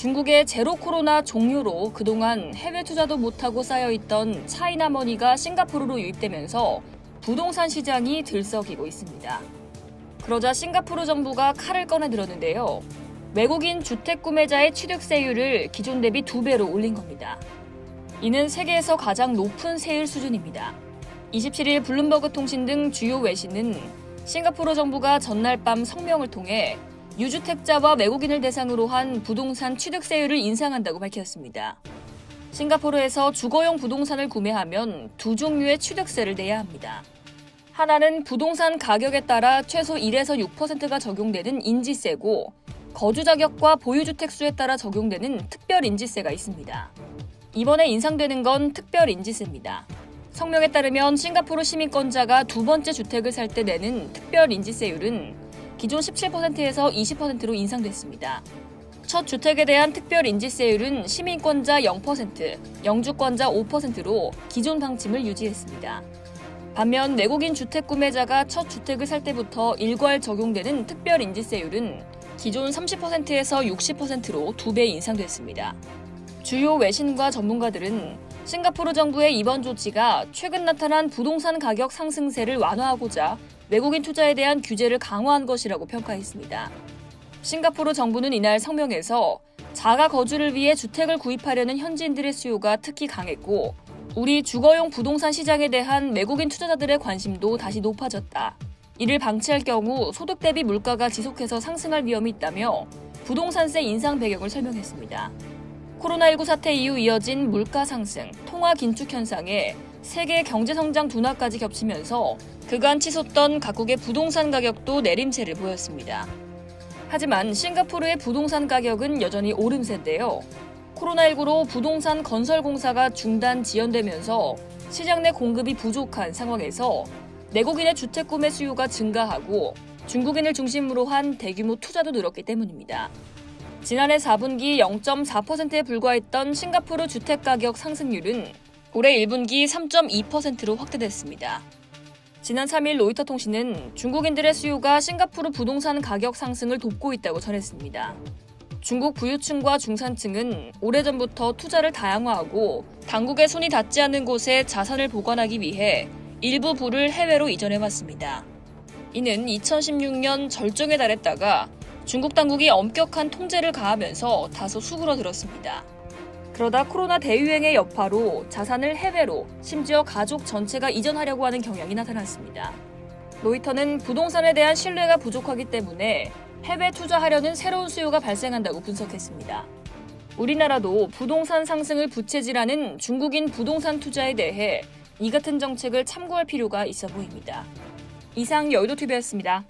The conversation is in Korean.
중국의 제로 코로나 종료로 그동안 해외 투자도 못하고 쌓여있던 차이나머니가 싱가포르로 유입되면서 부동산 시장이 들썩이고 있습니다. 그러자 싱가포르 정부가 칼을 꺼내 들었는데요. 외국인 주택 구매자의 취득세율을 기존 대비 2배로 올린 겁니다. 이는 세계에서 가장 높은 세율 수준입니다. 27일 블룸버그 통신 등 주요 외신은 싱가포르 정부가 전날 밤 성명을 통해 유주택자와 외국인을 대상으로 한 부동산 취득세율을 인상한다고 밝혔습니다. 싱가포르에서 주거용 부동산을 구매하면 두 종류의 취득세를 내야 합니다. 하나는 부동산 가격에 따라 최소 1에서 6%가 적용되는 인지세고, 거주 자격과 보유주택 수에 따라 적용되는 특별인지세가 있습니다. 이번에 인상되는 건 특별인지세입니다. 성명에 따르면 싱가포르 시민권자가 두 번째 주택을 살 때 내는 특별인지세율은 기존 17%에서 20%로 인상됐습니다. 첫 주택에 대한 특별인지세율은 시민권자 0%, 영주권자 5%로 기존 방침을 유지했습니다. 반면 외국인 주택 구매자가 첫 주택을 살 때부터 일괄 적용되는 특별인지세율은 기존 30%에서 60%로 2배 인상됐습니다. 주요 외신과 전문가들은 싱가포르 정부의 이번 조치가 최근 나타난 부동산 가격 상승세를 완화하고자 외국인 투자에 대한 규제를 강화한 것이라고 평가했습니다. 싱가포르 정부는 이날 성명에서 자가 거주를 위해 주택을 구입하려는 현지인들의 수요가 특히 강했고, 우리 주거용 부동산 시장에 대한 외국인 투자자들의 관심도 다시 높아졌다. 이를 방치할 경우 소득 대비 물가가 지속해서 상승할 위험이 있다며 부동산세 인상 배경을 설명했습니다. 코로나19 사태 이후 이어진 물가 상승, 통화 긴축 현상에 세계 경제 성장 둔화까지 겹치면서 그간 치솟던 각국의 부동산 가격도 내림세를 보였습니다. 하지만 싱가포르의 부동산 가격은 여전히 오름세인데요. 코로나19로 부동산 건설 공사가 중단 지연되면서 시장 내 공급이 부족한 상황에서 내국인의 주택 구매 수요가 증가하고 중국인을 중심으로 한 대규모 투자도 늘었기 때문입니다. 지난해 4분기 0.4%에 불과했던 싱가포르 주택가격 상승률은 올해 1분기 3.2%로 확대됐습니다. 지난 3일 로이터 통신은 중국인들의 수요가 싱가포르 부동산 가격 상승을 돕고 있다고 전했습니다. 중국 부유층과 중산층은 오래전부터 투자를 다양화하고 당국의 손이 닿지 않는 곳에 자산을 보관하기 위해 일부 부를 해외로 이전해왔습니다. 이는 2016년 절정에 달했다가 중국 당국이 엄격한 통제를 가하면서 다소 수그러들었습니다. 그러다 코로나 대유행의 여파로 자산을 해외로, 심지어 가족 전체가 이전하려고 하는 경향이 나타났습니다. 로이터는 부동산에 대한 신뢰가 부족하기 때문에 해외 투자하려는 새로운 수요가 발생한다고 분석했습니다. 우리나라도 부동산 상승을 부채질하는 중국인 부동산 투자에 대해 이 같은 정책을 참고할 필요가 있어 보입니다. 이상 여의도TV였습니다.